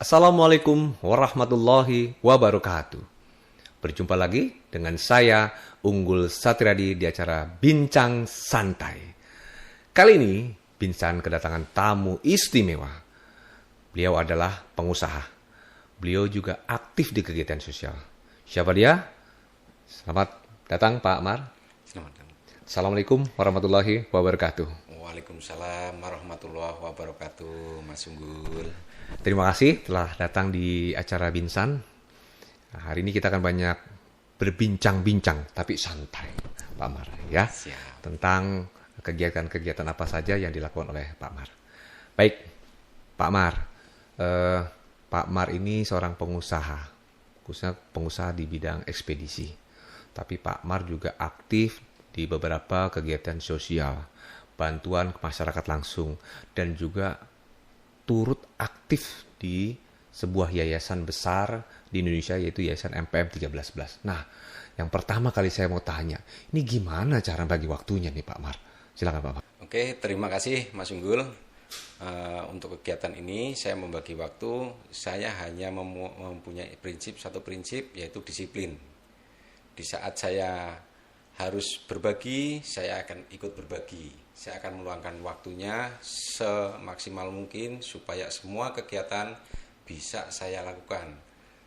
Assalamualaikum warahmatullahi wabarakatuh. Berjumpa lagi dengan saya, Unggul Satriadi, di acara Bincang Santai. Kali ini, Bincang kedatangan tamu istimewa. Beliau adalah pengusaha. Beliau juga aktif di kegiatan sosial. Siapa dia? Selamat datang Pak Amar. Selamat datang. Assalamualaikum warahmatullahi wabarakatuh. Waalaikumsalam warahmatullahi wabarakatuh, Mas Unggul. Terima kasih telah datang di acara Binsan. Nah, hari ini kita akan banyak berbincang-bincang, tapi santai, Pak Mar, ya, Siap. tentang kegiatan-kegiatan apa saja yang dilakukan oleh Pak Mar. Baik, Pak Mar. Pak Mar ini seorang pengusaha, khususnya pengusaha di bidang ekspedisi. Tapi Pak Mar juga aktif di beberapa kegiatan sosial, bantuan ke masyarakat langsung, dan juga turut aktif di sebuah yayasan besar di Indonesia, yaitu Yayasan MPM 1311. Nah, yang pertama kali saya mau tanya, ini gimana cara bagi waktunya nih Pak Mar? Silakan Pak Mar. Oke, terima kasih Mas Unggul. Untuk kegiatan ini saya membagi waktu, saya hanya mempunyai satu prinsip, yaitu disiplin. Di saat saya harus berbagi, saya akan ikut berbagi. Saya akan meluangkan waktunya semaksimal mungkin supaya semua kegiatan bisa saya lakukan.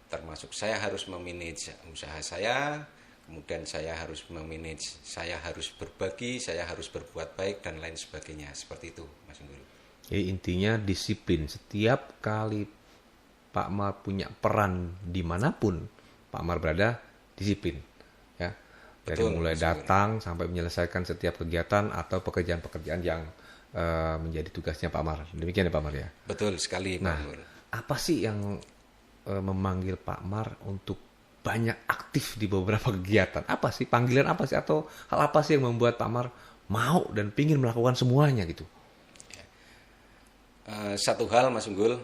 Termasuk saya harus memanage usaha saya, kemudian saya harus memanage, saya harus berbagi, saya harus berbuat baik, dan lain sebagainya. Seperti itu, Mas Unggul. Jadi intinya disiplin. Setiap kali Pak Mar punya peran dimanapun Pak Mar berada, disiplin. Ya. Dari Betul, mulai Mas Unggul. datang sampai menyelesaikan setiap kegiatan atau pekerjaan-pekerjaan yang menjadi tugasnya Pak Mar. Demikian ya Pak Mar ya. Betul sekali, Pak Nah, Unggul. apa sih yang memanggil Pak Mar untuk banyak aktif di beberapa kegiatan? Apa sih panggilan apa sih, atau hal apa sih yang membuat Pak Mar mau dan pingin melakukan semuanya gitu? Satu hal, Mas Unggul,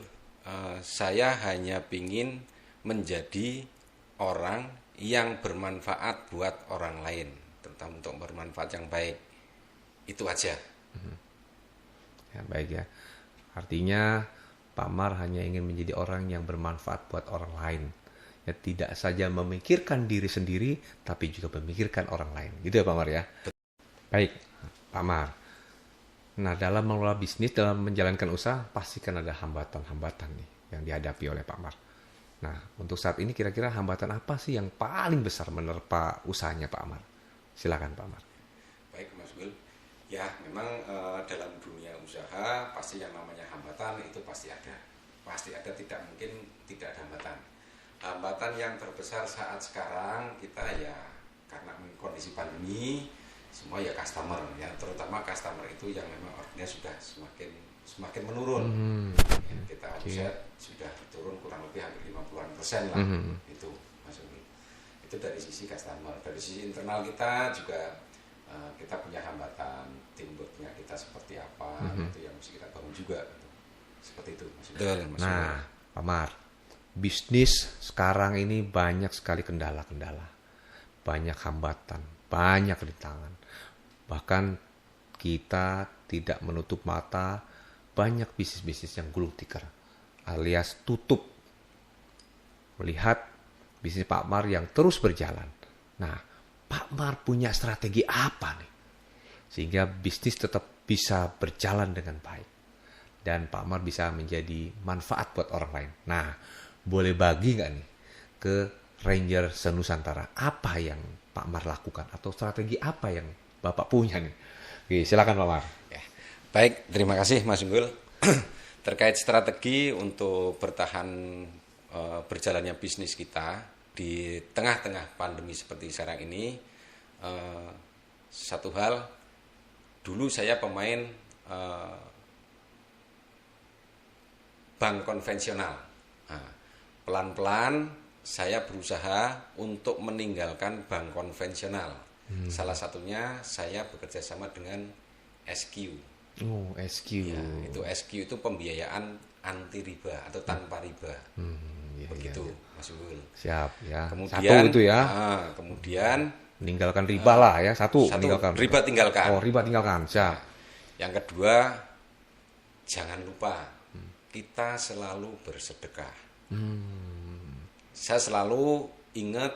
saya hanya pingin menjadi orang yang bermanfaat buat orang lain, terutama untuk bermanfaat yang baik. Itu aja. Ya, baik ya. Artinya Pak Mar hanya ingin menjadi orang yang bermanfaat buat orang lain. Ya, tidak saja memikirkan diri sendiri, tapi juga memikirkan orang lain. Gitu ya Pak Mar ya? Baik, Pak Mar. Nah, dalam mengelola bisnis, dalam menjalankan usaha, pasti kan ada hambatan-hambatan nih yang dihadapi oleh Pak Mar. Nah, untuk saat ini kira-kira hambatan apa sih yang paling besar menerpa usahanya Pak Mar? Silakan Pak Mar. Baik, Mas Unggul. Ya, memang dalam dunia usaha pasti yang namanya hambatan itu pasti ada. Pasti ada, tidak mungkin tidak ada hambatan. Hambatan yang terbesar saat sekarang kita ya karena kondisi pandemi, semua ya customer ya, terutama customer itu yang memang orangnya sudah semakin menurun. Ya, kita omset sudah turun kurang lebih hampir 50% lah. Itu Mas Unggul. Itu dari sisi customer. Dari sisi internal kita juga kita punya hambatan, teamworknya kita seperti apa, itu yang mesti kita bangun juga gitu. Seperti itu Mas Unggul. Nah, Pak Mar, bisnis sekarang ini banyak sekali kendala-kendala, banyak hambatan, banyak rintangan. Bahkan kita tidak menutup mata, banyak bisnis-bisnis yang gulung tikar, alias tutup. Melihat bisnis Pak Mar yang terus berjalan. Nah, Pak Mar punya strategi apa nih? Sehingga bisnis tetap bisa berjalan dengan baik. Dan Pak Mar bisa menjadi manfaat buat orang lain. Nah, boleh bagi nggak nih ke Ranger Senusantara apa yang Pak Mar lakukan, atau strategi apa yang Bapak punya nih? Oke, silakan Pak Mar. Ya. Baik, terima kasih Mas Unggul. Terkait strategi untuk bertahan berjalannya bisnis kita di tengah-tengah pandemi seperti sekarang ini, satu hal, dulu saya pemain bank konvensional. Nah, pelan-pelan saya berusaha untuk meninggalkan bank konvensional. Salah satunya saya bekerja sama dengan SQ. Oh, SQ. Ya, itu SQ itu pembiayaan anti riba atau tanpa riba. Begitu, Mas Unggul. Siap ya. Kemudian, satu itu ya. Kemudian Meninggalkan riba lah ya. Satu meninggalkan. riba tinggalkan. Oh, riba tinggalkan. Siap. Yang kedua, jangan lupa kita selalu bersedekah. Saya selalu ingat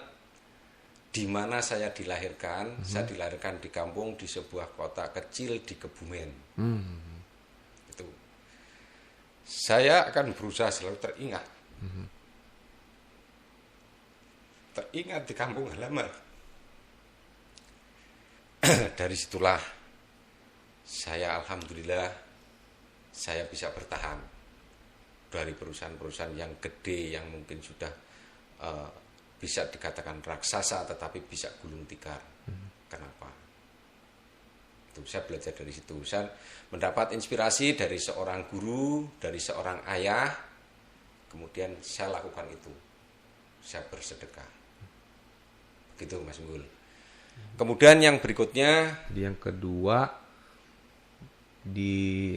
di mana saya dilahirkan. Saya dilahirkan di kampung, di sebuah kota kecil di Kebumen. Itu. Saya akan berusaha selalu teringat. Teringat di kampung halaman. Dari situlah saya alhamdulillah saya bisa bertahan dari perusahaan-perusahaan yang gede yang mungkin sudah bisa dikatakan raksasa tetapi bisa gulung tikar. Kenapa? Itu saya belajar dari situ. Saya mendapat inspirasi dari seorang guru, dari seorang ayah. Kemudian saya lakukan itu. Saya bersedekah. Begitu Mas Unggul. Kemudian yang berikutnya, Yang kedua, di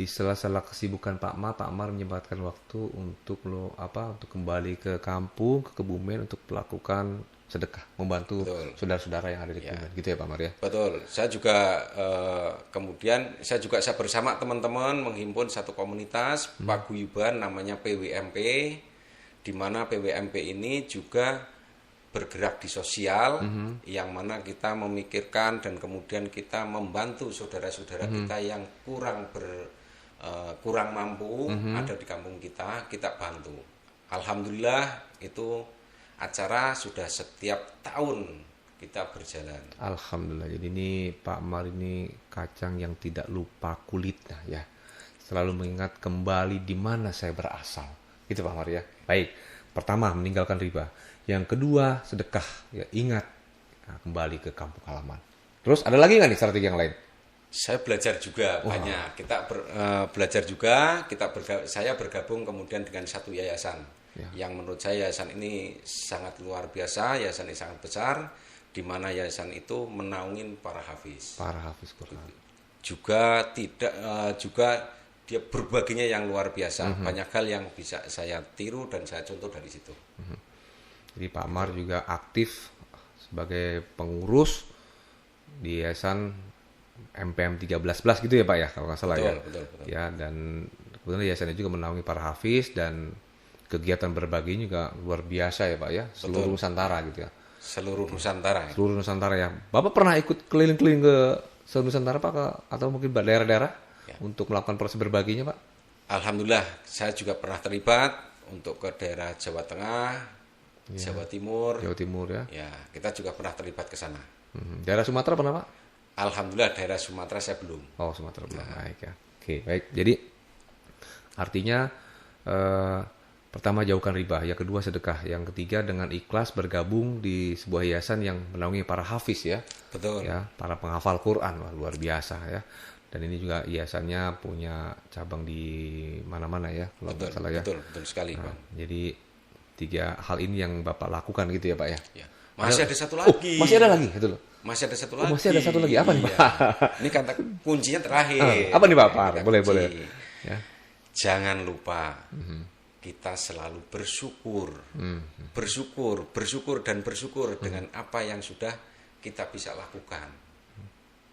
sela-sela kesibukan Pak Mar menyempatkan waktu untuk untuk kembali ke kampung, ke Kebumen untuk melakukan sedekah, membantu Betul. saudara-saudara yang ada di Kebumen, gitu ya Pak Mar ya. betul. Saya juga kemudian saya bersama teman-teman menghimpun satu komunitas paguyuban namanya PWMP, di mana PWMP ini juga bergerak di sosial, yang mana kita memikirkan dan kemudian kita membantu saudara-saudara kita yang kurang mampu ada di kampung kita bantu. Alhamdulillah itu acara sudah setiap tahun kita berjalan. Alhamdulillah. Jadi ini Pak Mar ini kacang yang tidak lupa kulitnya ya. Selalu mengingat kembali di mana saya berasal. Gitu Pak Mar ya. Baik. Pertama, meninggalkan riba. Yang kedua, sedekah. Ya, ingat kembali ke kampung halaman. Terus ada lagi nggak nih strategi yang lain? Saya belajar juga banyak. Kita belajar juga. Saya bergabung kemudian dengan satu yayasan. Yang menurut saya yayasan ini sangat luar biasa. Yayasan ini sangat besar. Di mana yayasan itu menaungin para hafiz. Para hafiz Quran. Juga dia berbaginya yang luar biasa. Banyak hal yang bisa saya tiru dan saya contoh dari situ. Jadi Pak Mar juga aktif sebagai pengurus di yayasan MPM 13+ gitu ya Pak ya, kalau nggak salah ya. Betul. Ya, dan kemudian yayasannya juga menaungi para hafiz dan kegiatan berbaginya juga luar biasa ya Pak ya, seluruh Nusantara gitu ya. Seluruh Nusantara. Seluruh Nusantara ya. Bapak pernah ikut keliling-keliling ke seluruh Nusantara Pak, atau mungkin daerah-daerah untuk melakukan proses berbaginya Pak? Alhamdulillah, saya juga pernah terlibat untuk ke daerah Jawa Tengah, Jawa Timur. Jawa Timur ya. Ya, kita juga pernah terlibat ke sana. Daerah Sumatera pernah Pak? Alhamdulillah daerah Sumatera saya belum. Oh, Sumatera belum. Baik ya. Oke, baik. Jadi artinya pertama jauhkan riba, yang kedua sedekah, yang ketiga dengan ikhlas bergabung di sebuah yayasan yang menaungi para hafiz ya. Betul. Ya, para penghafal Quran. Wah, luar biasa ya. Dan ini juga yayasannya punya cabang di mana-mana ya, kalau nggak salah ya. Betul sekali, Bang. Jadi 3 hal ini yang Bapak lakukan gitu ya Pak ya. Ya. Masih ada satu lagi. Masih ada lagi gitu loh. Masih ada satu lagi. Masih ada satu lagi. Apa nih Pak? Ini kata kuncinya terakhir. Apa nih Pak? Boleh. Ya. Jangan lupa kita selalu bersyukur. Bersyukur dengan apa yang sudah kita bisa lakukan.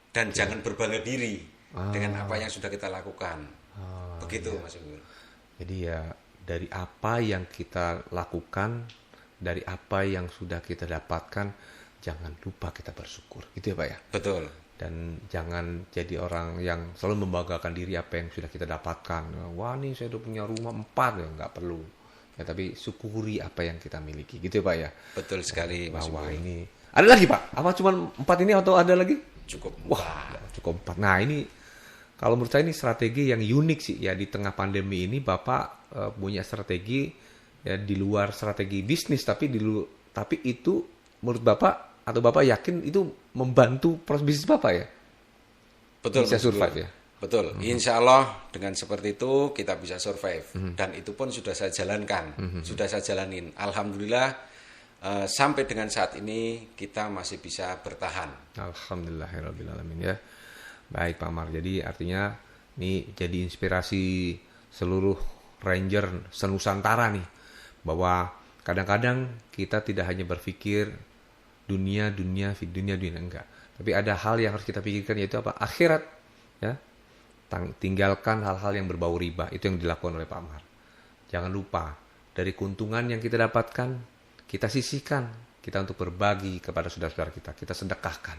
Dan jangan berbangga diri dengan apa yang sudah kita lakukan. Begitu Mas Unggul. Jadi ya dari apa yang kita lakukan, dari apa yang sudah kita dapatkan, jangan lupa kita bersyukur. Gitu ya Pak ya? Betul. Dan jangan jadi orang yang selalu membanggakan diri apa yang sudah kita dapatkan. Wah nih saya udah punya rumah 4 ya, nggak perlu. Ya, tapi syukuri apa yang kita miliki. Gitu ya Pak ya? Betul sekali Mas Wah Unggul. ini. Ada lagi Pak? Apa cuma 4 ini atau ada lagi? Cukup. Wah, cukup 4. Nah ini kalau menurut saya ini strategi yang unik sih ya, di tengah pandemi ini Bapak punya strategi ya di luar strategi bisnis, tapi itu menurut Bapak atau Bapak yakin itu membantu proses bisnis Bapak ya? Betul. Bisa survive ya? Betul. Insya Allah dengan seperti itu kita bisa survive. Dan itu pun sudah saya jalankan, sudah saya jalanin. Alhamdulillah sampai dengan saat ini kita masih bisa bertahan. Alhamdulillahirrahmanirrahim ya. Baik Pak Mar, jadi artinya ini jadi inspirasi seluruh Ranger senusantara nih, bahwa kadang-kadang kita tidak hanya berpikir dunia enggak, tapi ada hal yang harus kita pikirkan, yaitu apa? Akhirat ya. Tinggalkan hal-hal yang berbau riba, itu yang dilakukan oleh Pak Mar. Jangan lupa, dari keuntungan yang kita dapatkan, kita sisihkan, kita untuk berbagi kepada saudara-saudara kita, kita sedekahkan.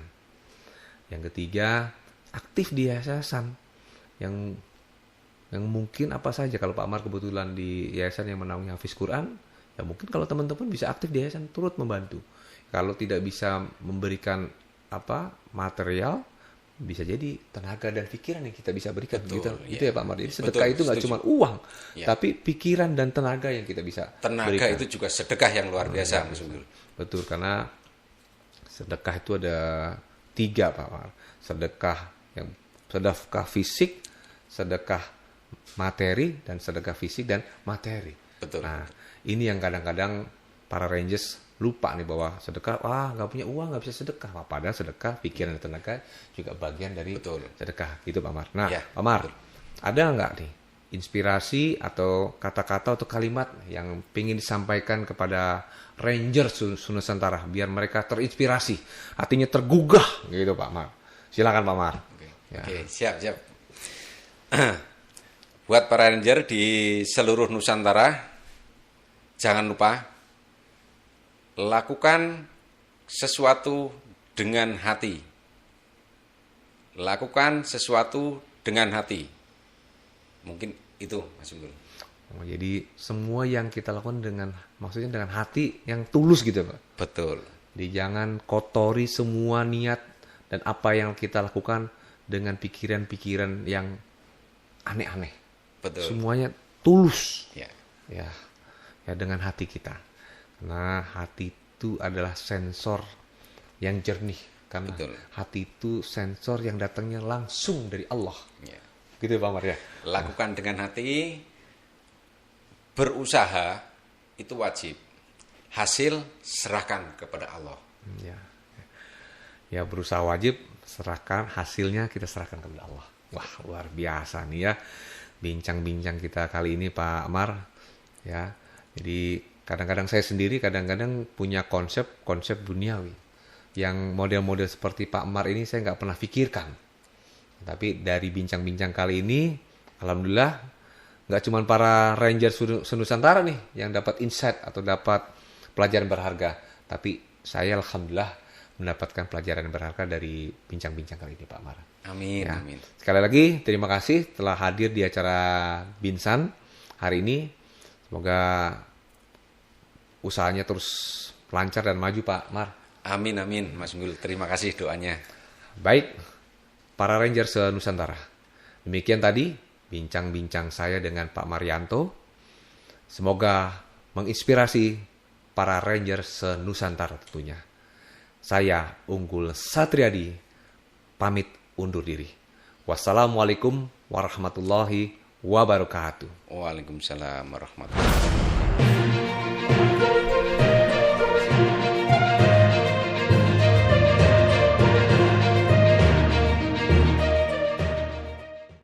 Yang ketiga, aktif di yayasan yang mungkin apa saja. Kalau Pak Amar kebetulan di yayasan yang menaungi hafiz Quran, ya mungkin kalau teman-teman bisa aktif di yayasan, turut membantu. Kalau tidak bisa memberikan material, bisa jadi tenaga dan pikiran yang kita bisa berikan. Betul, gitu. ya. Itu ya Pak Amar. Jadi sedekah Betul, itu nggak setuju. cuma uang, Ya. tapi pikiran dan tenaga yang kita bisa Tenaga berikan. itu juga sedekah yang luar biasa, Mas Unggul. Betul, karena sedekah itu ada 3 Pak Amar. Sedekah fisik, sedekah materi, dan sedekah fisik dan materi. Betul. Nah, ini yang kadang-kadang para Rangers lupa nih bahwa sedekah, nggak punya uang nggak bisa sedekah. Padahal sedekah pikiran dan tenaga juga bagian dari Betul. sedekah, gitu Pak Amar. Nah, Ya, Pak Amar, betul. ada nggak nih inspirasi atau kata-kata atau kalimat yang ingin disampaikan kepada Rangers Nusantara biar mereka terinspirasi, hatinya tergugah, gitu Pak Amar? Silakan Pak Amar. Ya. Oke, siap. Buat para ranger di seluruh Nusantara, jangan lupa lakukan sesuatu dengan hati. Lakukan sesuatu dengan hati. Mungkin itu, Mas Unggul. Jadi semua yang kita lakukan maksudnya dengan hati yang tulus gitu Pak. Betul. Jadi jangan kotori semua niat dan apa yang kita lakukan dengan pikiran-pikiran yang aneh-aneh. Betul. Semuanya tulus. Ya. Ya dengan hati kita. Karena hati itu adalah sensor yang jernih. Karena Betul. hati itu sensor yang datangnya langsung dari Allah. Ya. Gitu ya Pak Amar ya? Lakukan dengan hati, berusaha itu wajib. Hasil serahkan kepada Allah. Ya berusaha wajib, serahkan hasilnya kita serahkan kepada Allah. Wah luar biasa nih ya bincang-bincang kita kali ini Pak Amar. Ya, jadi kadang-kadang saya sendiri kadang-kadang punya konsep duniawi yang model-model seperti Pak Amar ini saya nggak pernah pikirkan. Tapi dari bincang-bincang kali ini, alhamdulillah nggak cuma para Ranger Nusantara nih yang dapat insight atau dapat pelajaran berharga, tapi saya alhamdulillah mendapatkan pelajaran berharga dari bincang-bincang kali ini Pak Amar. Amin, Ya. amin. Sekali lagi terima kasih telah hadir di acara Binsan hari ini. Semoga usahanya terus lancar dan maju Pak Amar. Amin, amin, Mas Unggul. Terima kasih doanya. Baik, para Ranger Nusantara. Demikian tadi bincang-bincang saya dengan Pak Marianto. Semoga menginspirasi para Ranger Nusantara tentunya. Saya Unggul Satriadi pamit undur diri. Wassalamualaikum warahmatullahi wabarakatuh. Waalaikumsalam warahmatullahi wabarakatuh.